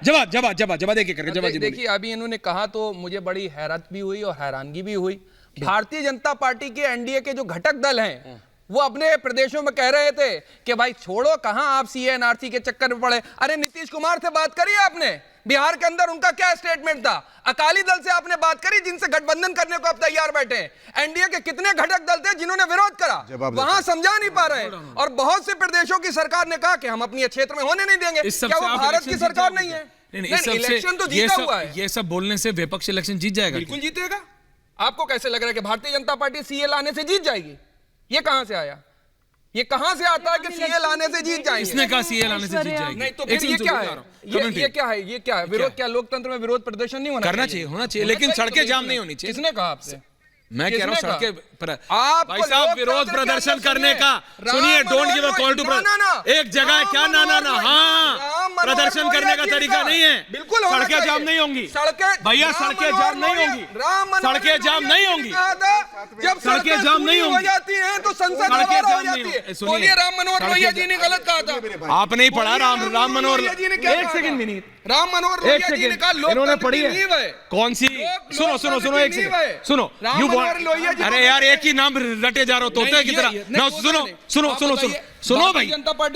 जवाब देखिए करके जवाब। देखिए अभी इन्होंने कहा तो मुझे बड़ी हैरत भी हुई और हैरानगी भी हुई। भारतीय जनता पार्टी के एनडीए के जो घटक दल हैं वो अपने प्रदेशों में कह रहे थे कि भाई छोड़ो, कहां आप सीए एनआरसी के चक्कर में पड़े। अरे नीतीश कुमार से बात करिए आपने, बिहार के अंदर उनका क्या स्टेटमेंट था। अकाली दल से आपने बात करी जिनसे गठबंधन करने को आप तैयार बैठे हैं। एनडीए के कितने घटक दल थे जिन्होंने विरोध करा, वहां समझा नहीं पा रहे। और बहुत से प्रदेशों की सरकार ने कहा कि हम अपने क्षेत्र में होने नहीं देंगे। क्या वो भारत की सरकार नहीं है? इलेक्शन तो जीता हुआ है। ये सब बोलने से विपक्ष इलेक्शन जीत जाएगा? बिल्कुल जीतेगा। आपको कैसे लग रहा है कि भारतीय जनता पार्टी सीए लाने से जीत जाएगी? ये कहां से आया? ये कहां से आता है कि सीए लाने से जीत जाएंगे? इसने कहा सीए लाने से जीत जाएगी। नहीं तो फिर ये क्या है? ये क्या है? ये क्या है? विरोध क्या? लोकतंत्र में विरोध प्रदर्शन नहीं होना करना चाहिए? होना चाहिए, लेकिन सड़कें जाम नहीं होनी चाहिए। किसने कहा आपसे? मैं कह रहा हूं सड़कें पर आप भाई साहब विरोध प्रदर्शन करने का सुनिए, don't give a call to एक जगह क्या ना हाँ प्रदर्शन करने का तरीका नहीं है। बिल्कुल सड़कें जाम नहीं होंगी भैया, सड़कें जाम नहीं होंगी, सड़कें जाम नहीं होंगी, जब सड़कें जाम नहीं हो जाती हैं तो संसद हो जाती है। बोलिए, राम मनोहर लोहिया जी ने गलत कहा था। आपने ही पढ़ा राम मनोहर? एक सेकंड विनीत, राम मनोहर लोहिया जी ने कहा इन्होंने पढ़ी है कौन सी? सुनो एक सेकंड सुनो। अरे यार एक ही नाम रटे जा रहे हो तोते की तरह। सुनो भाई,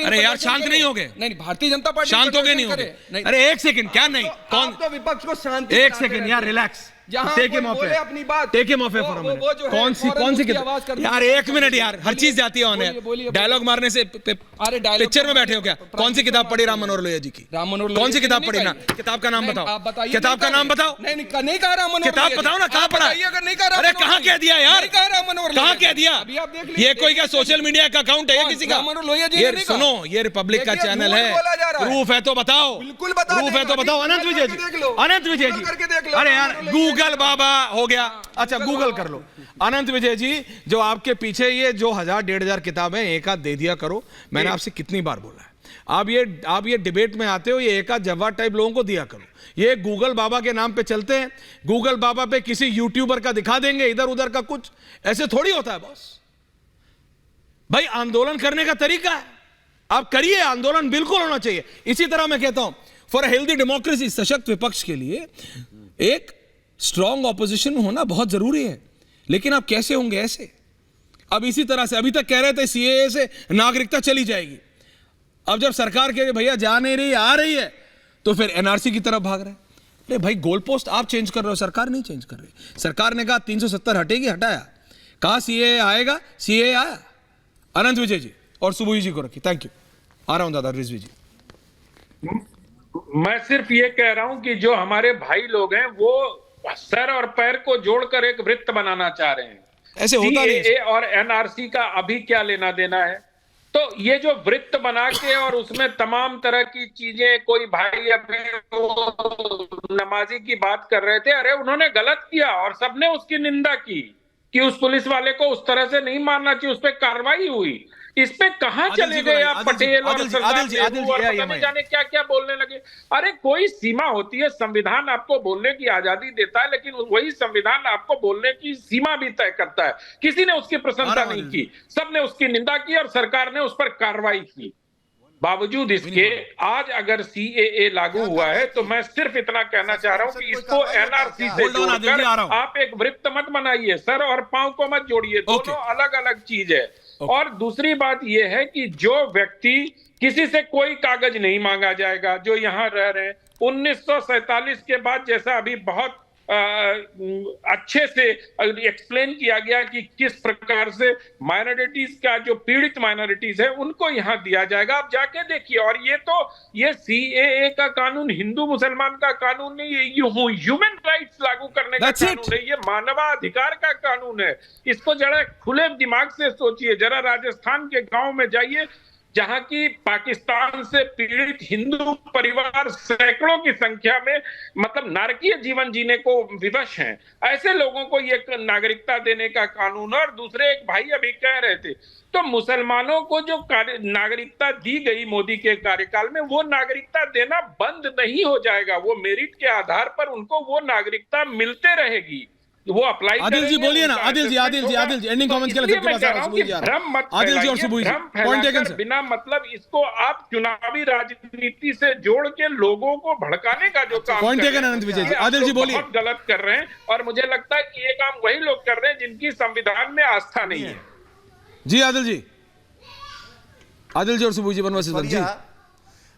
अरे यार शांत नहीं हो गए? नहीं, भारतीय जनता पार्टी शांत हो गए नहीं हो गए? अरे एक सेकंड, क्या नहीं? कौन तो विपक्ष को शांति? एक सेकंड यार, रिलैक्स, टेक हिम ऑफ अपनी बात, take him off for a minute. कौन सी किताब यार? एक मिनट यार, हर चीज जाती है ऑन। डायलॉग मारने से पिक्चर में बैठे हो क्या? कौन सी किताब पढ़ी राम मनोहर लोहिया जी की? कौन सी किताब पढ़ी ना? किताब का नाम बताओ, किताब का नाम बताओ। नहीं कहा राम मनोहर, किताब बताओ ना, कहाँ पढ़ा? अरे कहाँ कह दिया यार? कहाँ कह दिया? ये कोई क्या सोशल मीडिया का अकाउंट है किसी का? सुनो, ये रिपब्लिक का चैनल है, प्रूफ है तो बताओ। बिल्कुल प्रूफ है तो बताओ। अनंत विजय जी, अनंत विजय जी, अरे यार गूगल बाबा हो गया, अच्छा गूगल कर लो। अनंत विजय जी, जो आपके पीछे ये जो 1000-1500 किताबें एक आध दे दिया करो। मैंने आपसे कितनी बार बोला है, आप ये डिबेट में आते हो, ये एक आध जवाब टाइप लोगों को दिया करो। ये गूगल बाबा के नाम पे चलते हैं, गूगल बाबा पे किसी यूट्यूबर का दिखा देंगे इधर उधर का कुछ, ऐसे थोड़ी होता है बॉस। भाई आंदोलन करने का तरीका है, आप करिए आंदोलन, बिल्कुल होना चाहिए। इसी तरह मैं कहता हूं फॉर हेल्दी डेमोक्रेसी, सशक्त विपक्ष के लिए एक स्ट्रॉन्ग ऑपोजिशन होना बहुत जरूरी है। लेकिन आप कैसे होंगे ऐसे? अब इसी तरह से अभी तक कह रहे थे सीएए से नागरिकता चली जाएगी, अब जब सरकार कह रही भैया जा नहीं रही, आ रही है, तो फिर एनआरसी की तरफ भाग रहे हैं। अरे भाई गोल पोस्ट आप चेंज कर रहे हो, सरकार नहीं चेंज कर रही। सरकार ने कहा 370 हटेगी, हटाया। कहा सीएए आएगा, सीएए आया। अनंत विजय जी और सुबोही जी को रखिए। Thank you. आ रहा हूं दादा रिजवी जी। मैं सिर्फ ये कह रहा हूं कि जो हमारे भाई लोग हैं वो सर और पैर को जोड़कर एक वृत्त बनाना चाह रहे हैं। ऐसे होता नहीं। सीएए और एनआरसी का अभी क्या लेना देना है? तो ये जो वृत्त बना के और उसमें तमाम तरह की चीजें, कोई भाई अभी नमाजी की बात कर रहे थे, अरे उन्होंने गलत किया और सबने उसकी निंदा की कि उस पुलिस वाले को उस तरह से नहीं मारना चाहिए, उस पर कार्रवाई हुई। इस पे कहां चले गए आप पटेल और सरदार नेहरू और पता नहीं जाने क्या क्या बोलने लगे। अरे कोई सीमा होती है, संविधान आपको बोलने की आजादी देता है, लेकिन वही संविधान आपको बोलने की सीमा भी तय करता है। किसी ने उसकी प्रशंसा नहीं की, सबने उसकी निंदा की और सरकार ने उस पर कार्रवाई की। बावजूद इसके आज अगर सीएए लागू हुआ है तो मैं सिर्फ इतना कहना चाह रहा हूं कि इसको एनआरसी से जोड़कर आप एक वृत्त मत बनाइए, सर और पांव को मत जोड़िए, दोनों अलग अलग चीज है। और दूसरी बात यह है कि जो व्यक्ति, किसी से कोई कागज नहीं मांगा जाएगा, जो यहां रह रहे हैं 1947 के बाद, जैसा अभी बहुत अच्छे से एक्सप्लेन किया गया कि किस प्रकार से माइनॉरिटीज का, जो पीड़ित माइनॉरिटीज है उनको यहां दिया जाएगा। आप जाके देखिए। और ये सीएए का कानून हिंदू मुसलमान का कानून नहीं है, ये ह्यूमन राइट्स लागू करने का कानून है, ये मानवाधिकार का कानून है। इसको जरा खुले दिमाग से सोचिए। जरा राजस्थान के गांव में जाइए जहां की पाकिस्तान से पीड़ित हिंदू परिवार सैकड़ों की संख्या में मतलब नारकीय जीवन जीने को विवश हैं। ऐसे लोगों को ये नागरिकता देने का कानून। और दूसरे एक भाई अभी कह रहे थे, तो मुसलमानों को जो नागरिकता दी गई मोदी के कार्यकाल में, वो नागरिकता देना बंद नहीं हो जाएगा। वो मेरिट के आधार पर उनको वो नागरिकता मिलते रहेगी। वो अप्लाई आदिल जी बोलिए ना, आदिल जी एंडिंग कमेंट्स के लिए सबके पास आ रहा है, सुबोध जी आ रहा है। आदिल जी और सुबोध जी पॉइंट टेकन सर। बिना मतलब इसको आप चुनावी राजनीति से जोड़ के लोगों को भड़काने का जो काम पॉइंट कर रहे टेकन हैं, अनंत विजय जी। ये आप आदिल जी लोग बोलिए। बहुत गलत कर रहे हैं और मुझे लगता है कि ये काम वही लोग कर रहे हैं जिनकी संविधान में आस्था नहीं है। जी आदिल जी और सुबोध जी बनवासी जी।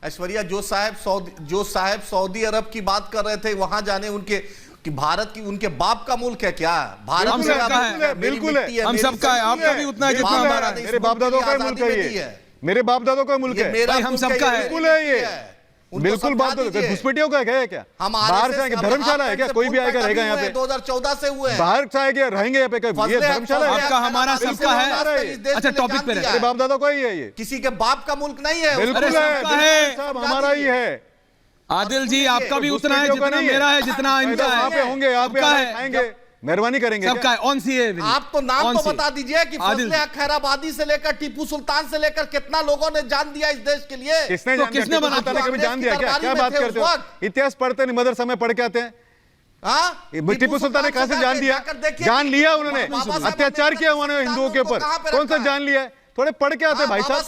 ऐश्वर्या जो साहब सऊदी अरब की बात कर रहे थे, वहां जाने उनके कि भारत की उनके बाप का मुल्क है क्या? भारत हम सबका है, बिल्कुल है, हम सबका है, आपका भी उतना है जितना हमारा है। मेरे बाप दादों का मुल्क है ये, मेरे बाप दादों का मुल्क है भाई, हम सबका है। बिल्कुल है ये, बिल्कुल बाप दादों का। घुसपैठियों का है क्या? बाहर से आएंगे, धर्मशाला है क्या? कोई भी आएगा रहेगा यहाँ पे? 2014 से हुए बाहर से आएंगे रहेंगे यहाँ पे? ये धर्मशाला है? आपका हमारा सबका है। अच्छा टॉपिक पे मेरे बाप दादों का ही है ये, किसी के बाप का मुल्क नहीं है। बिल्कुल है, सब हमारा ही है। आदिल जी आपका भी उतना है जितना मेरा है, जितना इनका है। यहाँ पे होंगे, यहाँ पे आएंगे, मेहरबानी करेंगे। सबका है ऑन सी है। आप तो नाम तो बता दीजिए कि फजले हक खैराबादी से लेकर टीपू सुल्तान से लेकर कितना लोगों ने जान दिया इस देश के लिए। किसने जान दिया? टीपू सुल्तान ने कभी जान दिया क्या? क्या बात करते हो? इतिहास पढ़ते नहीं, मदरसा में पढ़ के आते हैं। टीपू सुल्तान ने कहां से जान दिया? जान लिया उन्होंने, अत्याचार किया उन्होंने हिंदुओं के ऊपर। कौन सा जान लिया? थोड़े पढ़ के आते भाई साहब।